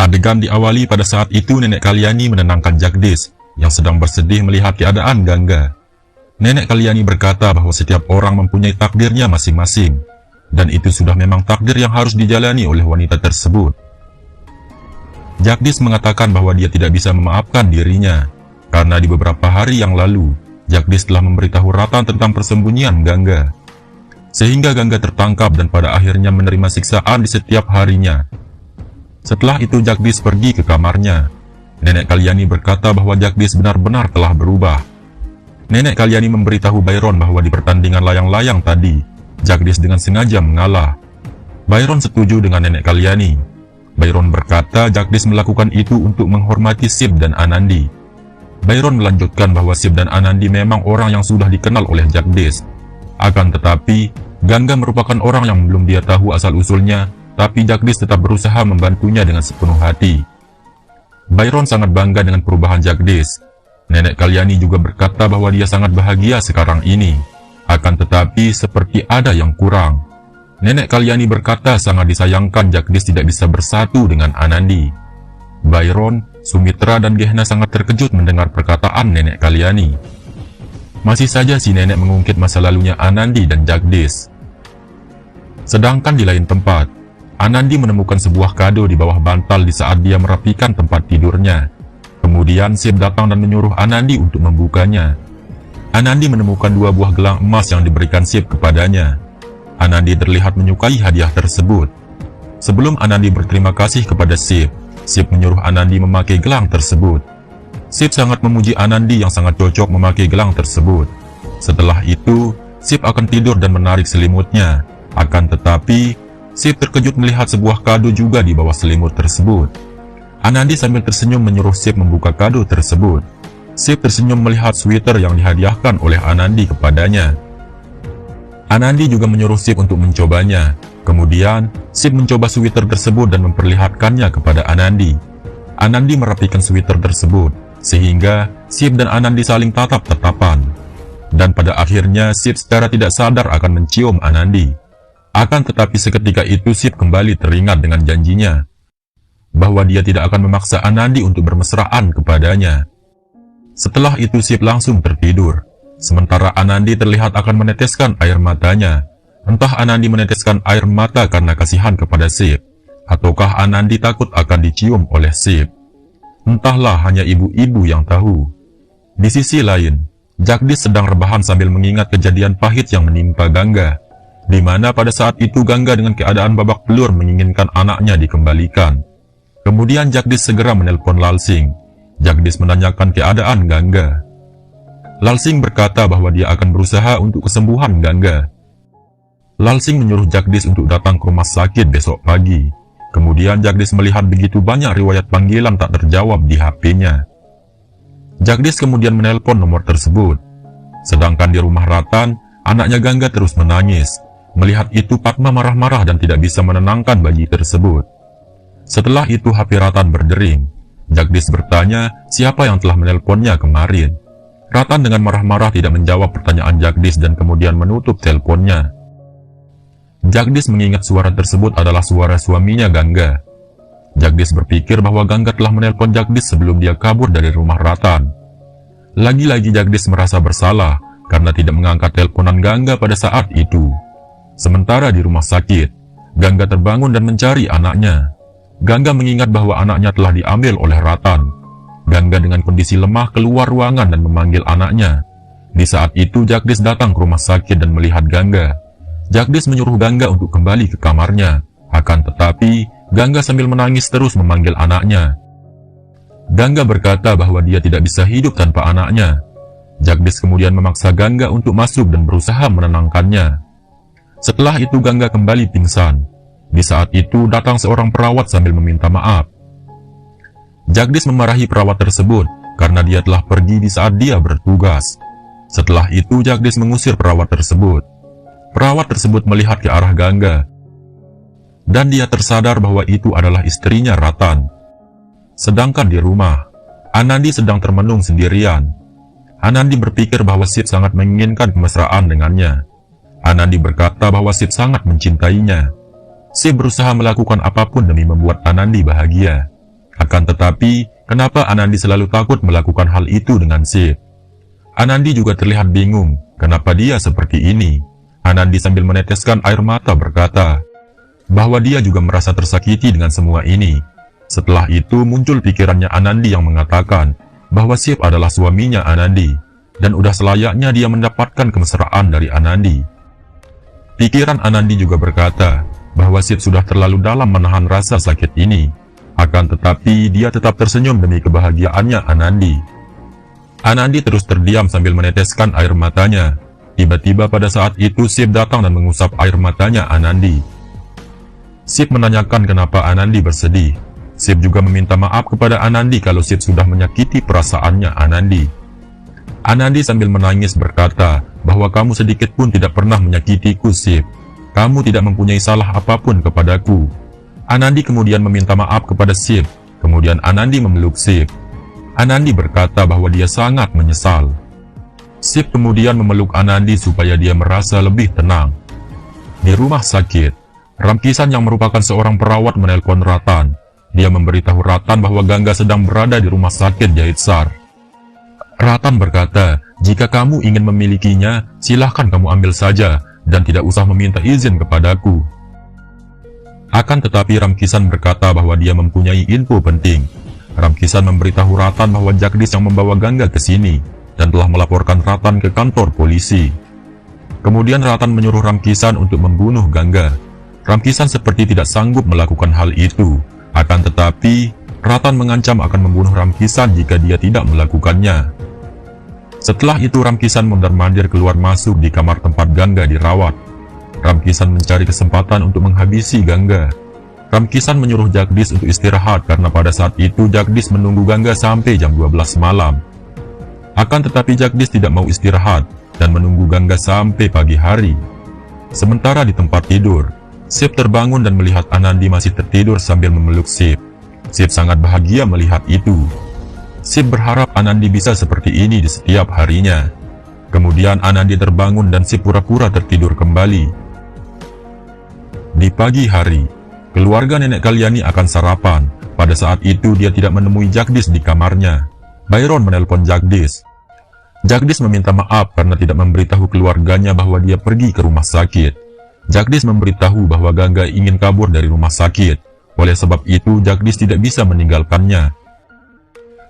Adegan diawali pada saat itu Nenek Kalyani menenangkan Jagdish yang sedang bersedih melihat keadaan Gangga. Nenek Kalyani berkata bahwa setiap orang mempunyai takdirnya masing-masing, dan itu sudah memang takdir yang harus dijalani oleh wanita tersebut. Jagdish mengatakan bahwa dia tidak bisa memaafkan dirinya, karena di beberapa hari yang lalu, Jagdish telah memberitahu Ratan tentang persembunyian Gangga. Sehingga Gangga tertangkap dan pada akhirnya menerima siksaan di setiap harinya. Setelah itu Jagdish pergi ke kamarnya. Nenek Kalyani berkata bahwa Jagdish benar-benar telah berubah. Nenek Kalyani memberitahu Byron bahwa di pertandingan layang-layang tadi, Jagdish dengan sengaja mengalah. Byron setuju dengan Nenek Kalyani. Byron berkata Jagdish melakukan itu untuk menghormati Shiv dan Anandi. Byron melanjutkan bahwa Shiv dan Anandi memang orang yang sudah dikenal oleh Jagdish. Akan tetapi, Gangga merupakan orang yang belum dia tahu asal-usulnya, tapi Jagdish tetap berusaha membantunya dengan sepenuh hati. Byron sangat bangga dengan perubahan Jagdish. Nenek Kalyani juga berkata bahwa dia sangat bahagia sekarang ini. Akan tetapi, seperti ada yang kurang. Nenek Kalyani berkata sangat disayangkan Jagdish tidak bisa bersatu dengan Anandi. Byron, Sumitra, dan Gehna sangat terkejut mendengar perkataan Nenek Kalyani. Masih saja si nenek mengungkit masa lalunya Anandi dan Jagdish. Sedangkan di lain tempat, Anandi menemukan sebuah kado di bawah bantal di saat dia merapikan tempat tidurnya. Kemudian Shiv datang dan menyuruh Anandi untuk membukanya. Anandi menemukan 2 buah gelang emas yang diberikan Shiv kepadanya. Anandi terlihat menyukai hadiah tersebut. Sebelum Anandi berterima kasih kepada Shiv, Shiv menyuruh Anandi memakai gelang tersebut. Shiv sangat memuji Anandi yang sangat cocok memakai gelang tersebut. Setelah itu, Shiv akan tidur dan menarik selimutnya. Akan tetapi, Shiv terkejut melihat sebuah kado juga di bawah selimut tersebut. Anandi sambil tersenyum menyuruh Shiv membuka kado tersebut. Shiv tersenyum melihat sweater yang dihadiahkan oleh Anandi kepadanya. Anandi juga menyuruh Shiv untuk mencobanya. Kemudian, Shiv mencoba sweater tersebut dan memperlihatkannya kepada Anandi. Anandi merapikan sweater tersebut, sehingga Shiv dan Anandi saling tatap-tatapan. Dan pada akhirnya, Shiv secara tidak sadar akan mencium Anandi. Akan tetapi seketika itu Shiv kembali teringat dengan janjinya, bahwa dia tidak akan memaksa Anandi untuk bermesraan kepadanya. Setelah itu Shiv langsung tertidur. Sementara Anandi terlihat akan meneteskan air matanya. Entah Anandi meneteskan air mata karena kasihan kepada Shiv, ataukah Anandi takut akan dicium oleh Shiv. Entahlah, hanya ibu-ibu yang tahu. Di sisi lain, Jagdish sedang rebahan sambil mengingat kejadian pahit yang menimpa Gangga, di mana pada saat itu Gangga dengan keadaan babak belur menginginkan anaknya dikembalikan. Kemudian Jagdish segera menelpon Lalsing. Jagdish menanyakan keadaan Gangga. Lalsing berkata bahwa dia akan berusaha untuk kesembuhan Gangga. Lalsing menyuruh Jagdish untuk datang ke rumah sakit besok pagi. Kemudian Jagdish melihat begitu banyak riwayat panggilan tak terjawab di HP-nya. Jagdish kemudian menelpon nomor tersebut. Sedangkan di rumah Ratan, anaknya Gangga terus menangis. Melihat itu Padma marah-marah dan tidak bisa menenangkan bayi tersebut. Setelah itu HP Ratan berdering. Jagdish bertanya siapa yang telah menelponnya kemarin. Ratan dengan marah-marah tidak menjawab pertanyaan Jagdish dan kemudian menutup teleponnya. Jagdish mengingat suara tersebut adalah suara suaminya Gangga. Jagdish berpikir bahwa Gangga telah menelpon Jagdish sebelum dia kabur dari rumah Ratan. Lagi-lagi Jagdish merasa bersalah karena tidak mengangkat teleponan Gangga pada saat itu. Sementara di rumah sakit, Gangga terbangun dan mencari anaknya. Gangga mengingat bahwa anaknya telah diambil oleh Ratan. Gangga dengan kondisi lemah keluar ruangan dan memanggil anaknya. Di saat itu Jagdish datang ke rumah sakit dan melihat Gangga. Jagdish menyuruh Gangga untuk kembali ke kamarnya. Akan tetapi, Gangga sambil menangis terus memanggil anaknya. Gangga berkata bahwa dia tidak bisa hidup tanpa anaknya. Jagdish kemudian memaksa Gangga untuk masuk dan berusaha menenangkannya. Setelah itu Gangga kembali pingsan. Di saat itu datang seorang perawat sambil meminta maaf. Jagdish memarahi perawat tersebut karena dia telah pergi di saat dia bertugas. Setelah itu Jagdish mengusir perawat tersebut. Perawat tersebut melihat ke arah Gangga, dan dia tersadar bahwa itu adalah istrinya Ratan. Sedangkan di rumah, Anandi sedang termenung sendirian. Anandi berpikir bahwa Shiv sangat menginginkan kemesraan dengannya. Anandi berkata bahwa Shiv sangat mencintainya. Shiv berusaha melakukan apapun demi membuat Anandi bahagia. Akan tetapi, kenapa Anandi selalu takut melakukan hal itu dengan Shiv? Anandi juga terlihat bingung, kenapa dia seperti ini. Anandi sambil meneteskan air mata berkata, bahwa dia juga merasa tersakiti dengan semua ini. Setelah itu muncul pikirannya Anandi yang mengatakan, bahwa Shiv adalah suaminya Anandi, dan udah selayaknya dia mendapatkan kemesraan dari Anandi. Pikiran Anandi juga berkata, bahwa Shiv sudah terlalu dalam menahan rasa sakit ini. Akan tetapi, dia tetap tersenyum demi kebahagiaannya Anandi. Anandi terus terdiam sambil meneteskan air matanya. Tiba-tiba pada saat itu Shiv datang dan mengusap air matanya Anandi. Shiv menanyakan kenapa Anandi bersedih. Shiv juga meminta maaf kepada Anandi kalau Shiv sudah menyakiti perasaannya Anandi. Anandi sambil menangis berkata, bahwa kamu sedikit pun tidak pernah menyakitiku Shiv. Kamu tidak mempunyai salah apapun kepadaku. Anandi kemudian meminta maaf kepada Shiv. Kemudian Anandi memeluk Shiv. Anandi berkata bahwa dia sangat menyesal. Shiv kemudian memeluk Anandi supaya dia merasa lebih tenang. Di rumah sakit, Ramkisan yang merupakan seorang perawat menelpon Ratan. Dia memberitahu Ratan bahwa Gangga sedang berada di rumah sakit Jahitsar. Ratan berkata, jika kamu ingin memilikinya, silahkan kamu ambil saja, dan tidak usah meminta izin kepadaku. Akan tetapi Ramkisan berkata bahwa dia mempunyai info penting. Ramkisan memberitahu Ratan bahwa Jagdish yang membawa Gangga ke sini, dan telah melaporkan Ratan ke kantor polisi. Kemudian Ratan menyuruh Ramkisan untuk membunuh Gangga. Ramkisan seperti tidak sanggup melakukan hal itu. Akan tetapi, Ratan mengancam akan membunuh Ramkisan jika dia tidak melakukannya. Setelah itu Ramkisan mondar-mandir keluar masuk di kamar tempat Gangga dirawat. Ramkisan mencari kesempatan untuk menghabisi Gangga. Ramkisan menyuruh Jagdish untuk istirahat karena pada saat itu Jagdish menunggu Gangga sampai jam 12 malam. Akan tetapi Jagdish tidak mau istirahat dan menunggu Gangga sampai pagi hari. Sementara di tempat tidur, Shiv terbangun dan melihat Anandi masih tertidur sambil memeluk Shiv. Shiv sangat bahagia melihat itu. Shiv berharap Anandi bisa seperti ini di setiap harinya. Kemudian Anandi terbangun dan Shiv pura-pura tertidur kembali. Di pagi hari, keluarga Nenek Kalyani akan sarapan. Pada saat itu dia tidak menemui Jagdish di kamarnya. Byron menelpon Jagdish. Jagdish meminta maaf karena tidak memberitahu keluarganya bahwa dia pergi ke rumah sakit. Jagdish memberitahu bahwa Gangga ingin kabur dari rumah sakit. Oleh sebab itu Jagdish tidak bisa meninggalkannya.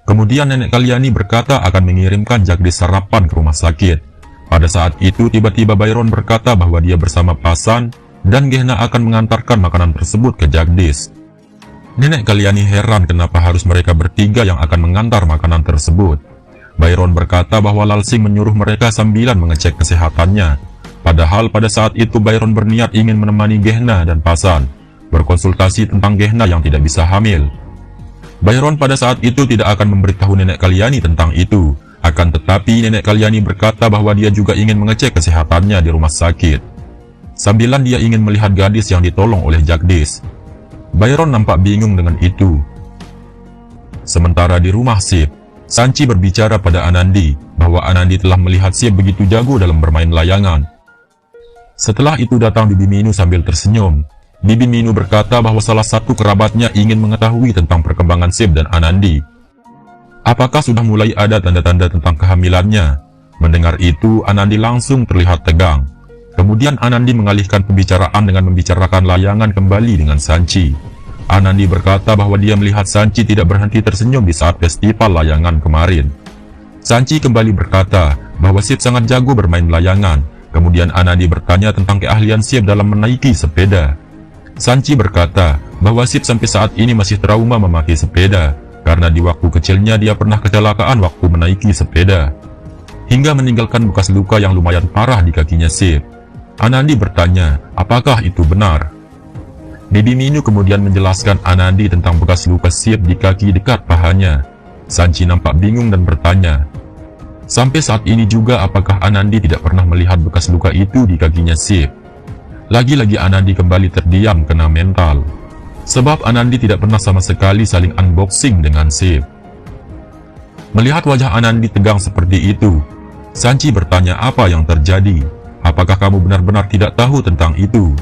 Kemudian Nenek Kalyani berkata akan mengirimkan Jagdish sarapan ke rumah sakit. Pada saat itu tiba-tiba Byron berkata bahwa dia bersama Pasan dan Gehna akan mengantarkan makanan tersebut ke Jagdish. Nenek Kalyani heran kenapa harus mereka bertiga yang akan mengantar makanan tersebut. Byron berkata bahwa Lalsing menyuruh mereka sambilan mengecek kesehatannya. Padahal pada saat itu Byron berniat ingin menemani Gehna dan Pasan berkonsultasi tentang Gehna yang tidak bisa hamil. Byron pada saat itu tidak akan memberitahu Nenek Kalyani tentang itu. Akan tetapi Nenek Kalyani berkata bahwa dia juga ingin mengecek kesehatannya di rumah sakit. Sambilan dia ingin melihat gadis yang ditolong oleh Jagdish. Byron nampak bingung dengan itu. Sementara di rumah Shiv, Sanchi berbicara pada Anandi bahwa Anandi telah melihat Shiv begitu jago dalam bermain layangan. Setelah itu datang Bibi Minu sambil tersenyum. Bibi Minu berkata bahwa salah satu kerabatnya ingin mengetahui tentang perkembangan Shiv dan Anandi. Apakah sudah mulai ada tanda-tanda tentang kehamilannya? Mendengar itu, Anandi langsung terlihat tegang. Kemudian Anandi mengalihkan pembicaraan dengan membicarakan layangan kembali dengan Sanchi. Anandi berkata bahwa dia melihat Sanchi tidak berhenti tersenyum di saat festival layangan kemarin. Sanchi kembali berkata bahwa Shiv sangat jago bermain layangan. Kemudian Anandi bertanya tentang keahlian Shiv dalam menaiki sepeda. Sanchi berkata bahwa Shiv sampai saat ini masih trauma memakai sepeda, karena di waktu kecilnya dia pernah kecelakaan waktu menaiki sepeda, hingga meninggalkan bekas luka yang lumayan parah di kakinya Shiv. Anandi bertanya, apakah itu benar? Bibi Minu kemudian menjelaskan Anandi tentang bekas luka Shiv di kaki dekat pahanya. Sanchi nampak bingung dan bertanya, sampai saat ini juga apakah Anandi tidak pernah melihat bekas luka itu di kakinya Shiv? Lagi-lagi Anandi kembali terdiam kena mental. Sebab Anandi tidak pernah sama sekali saling unboxing dengan Shiv. Melihat wajah Anandi tegang seperti itu, Sanchi bertanya apa yang terjadi. Apakah kamu benar-benar tidak tahu tentang itu?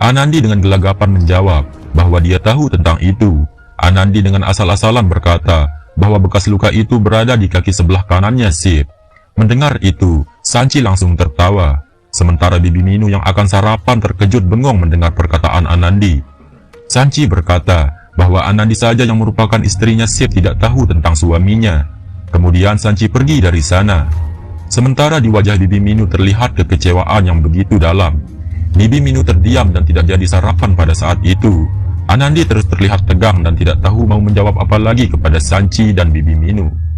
Anandi dengan gelagapan menjawab bahwa dia tahu tentang itu. Anandi dengan asal-asalan berkata bahwa bekas luka itu berada di kaki sebelah kanannya Sip. Mendengar itu, Sanchi langsung tertawa. Sementara Bibi Minu yang akan sarapan terkejut bengong mendengar perkataan Anandi. Sanchi berkata bahwa Anandi saja yang merupakan istrinya Sip tidak tahu tentang suaminya. Kemudian Sanchi pergi dari sana. Sementara di wajah Bibi Minu terlihat kekecewaan yang begitu dalam. Bibi Minu terdiam dan tidak jadi sarapan pada saat itu. Anandi terus terlihat tegang dan tidak tahu mau menjawab apa lagi kepada Sanchi dan Bibi Minu.